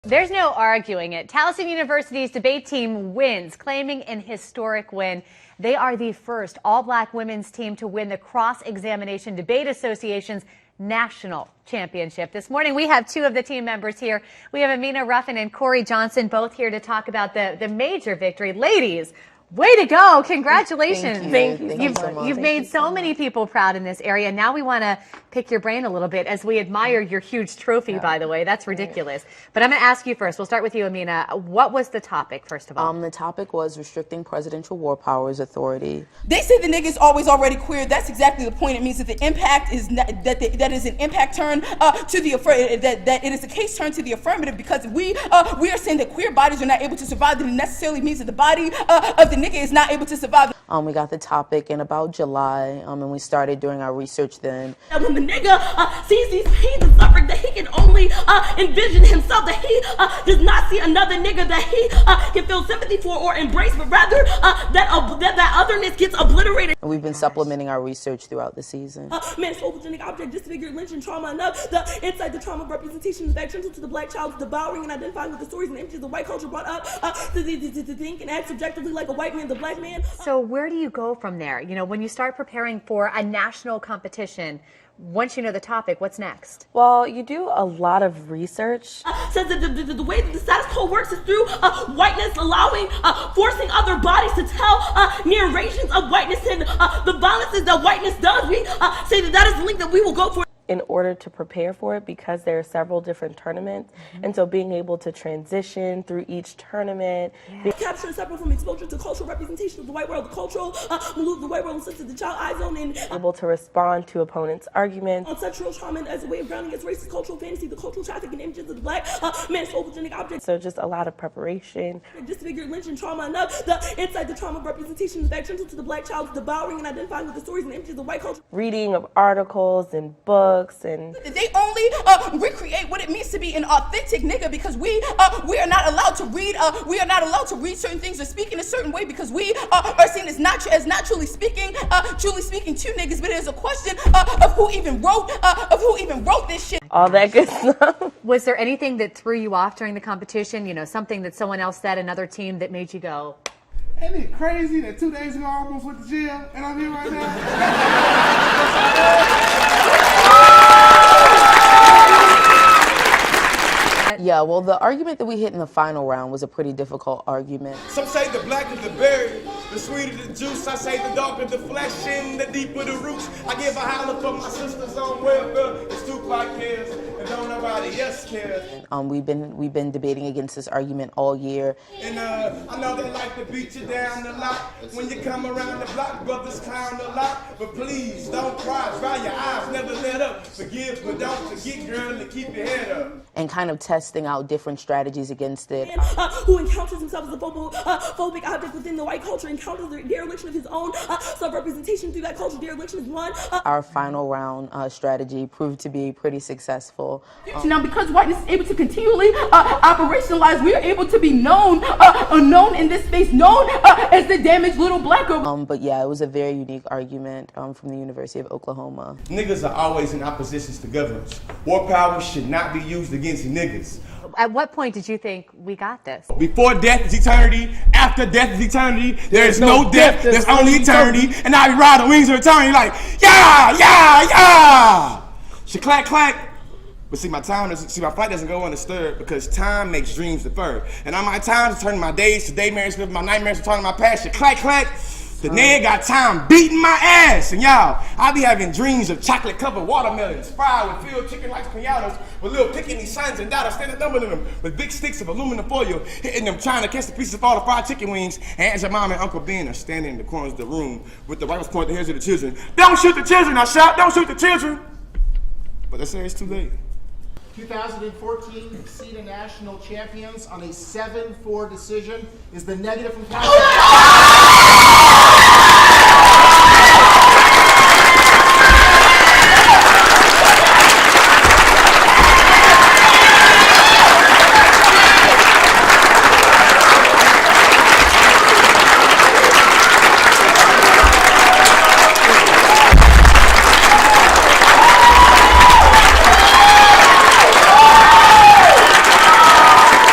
There's no arguing it. Towson University's debate team wins, claiming an historic win. They are the first all-black women's team to win the Cross-Examination Debate Association's national championship. This morning, we have two of the team members here. We have Amina Ruffin and Corey Johnson, both here to talk about the major victory. Ladies, way to go. Congratulations. Thank you so much. You've made so many people proud in this area. Now we want to pick your brain a little bit as we admire your huge trophy, by the way. That's ridiculous. But I'm going to ask you first. We'll start with you, Amina. What was the topic, first of all? The topic was restricting presidential war powers authority. They say the nigga's always already queer. That's exactly the point. It means that the impact is not, that is an impact turn to the that it is a case turn to the affirmative, because we are saying that queer bodies are not able to survive. That it necessarily means that the body of the nigga is not able to survive. We got the topic in about July, and we started doing our research then. And when the nigga sees these pains and suffering, that he can only envision himself, that he does not see another nigga that he can feel sympathy for or embrace, but rather that otherness gets obliterated. And we've been supplementing our research throughout the season. Man, photogenic object, disfigured, lynch, and trauma enough. The insight, the trauma representation is back central to the black child, devouring and identifying with the stories and images the white culture brought up to think and act subjectively like a white man, the black man. So where do you go from there? You know, when you start preparing for a national competition, once you know the topic, what's next? Well, you do a lot of research. Says that the way that the status quo works is through whiteness, allowing, forcing other bodies to tell narrations of whiteness and the violences that whiteness does. We say that is the link that we will go for. In order to prepare for it, because there are several different tournaments, and so being able to transition through each tournament. Capture and separate from exposure to cultural representation of the white world, the cultural move the white world and sense of the child eye zone, and able to respond to opponents' arguments. On sexual trauma as a way of grounding its racist cultural fantasy, the cultural trafficking images of the black man's photogenic objects. So just a lot of preparation. Disfigured, lynch, and trauma enough. The insight, the trauma representation is back central to the black child, devouring and identifying with the stories and images of the white culture. Reading of articles and books. And they only recreate what it means to be an authentic nigga, because we are not allowed to read certain things or speak in a certain way, because we are seen as not truly speaking to niggas. But it is a question of who even wrote this shit. All that good stuff. Was there anything that threw you off during the competition? You know, something that someone else said, another team, that made you go, ain't it crazy that 2 days ago I almost went to jail and I'm here right now? Yeah, well, the argument that we hit in the final round was a pretty difficult argument. Some say the blacker the berry, the sweeter the juice. I say the darker the flesh and the deeper the roots. I give a holler for my sisters on welfare. It's Tupac cares and don't nobody else cares. We've been debating against this argument all year. And I know they like to beat you down a lot. When you come around the block, brothers clown a lot. But please don't cry, dry your eyes, never let up. Forgive but don't forget, girl, to keep your head up. And kind of testing out different strategies against it. Who encounters himself as a phobic object within the white culture, encounters the dereliction of his own self-representation through that culture. Dereliction is one. Our final round strategy proved to be pretty successful. Now, because whiteness is able to continually operationalize, we are able to be known in this space, known as the damaged little black girl. But yeah, it was a very unique argument from the University of Oklahoma. Niggas are always in oppositions to governments. War power should not be used against niggas. At what point did you think we got this? Before death is eternity, after death is eternity, there is no death, there's only eternity. And I be riding the wings of eternity like, yeah, yeah, yeah. Clack, clack. But see, my flight doesn't go undisturbed, because time makes dreams deferred. And on my time to turn my days to daymares, my nightmares to turn my past. Clack, clack. The nigga got time beating my ass. And y'all, I be having dreams of chocolate-covered watermelons, fried with filled chicken like pinatas, with little picking sons and daughters standing up in them with big sticks of aluminum foil, hitting them, trying to catch the pieces of all the fried chicken wings. And as your mom and Uncle Ben are standing in the corners of the room with the rifles pointing the heads of the children. Don't shoot the children, I shout, don't shoot the children. But they say it's too late. 2014 seeded national champions on a 7-4 decision is the negative from California.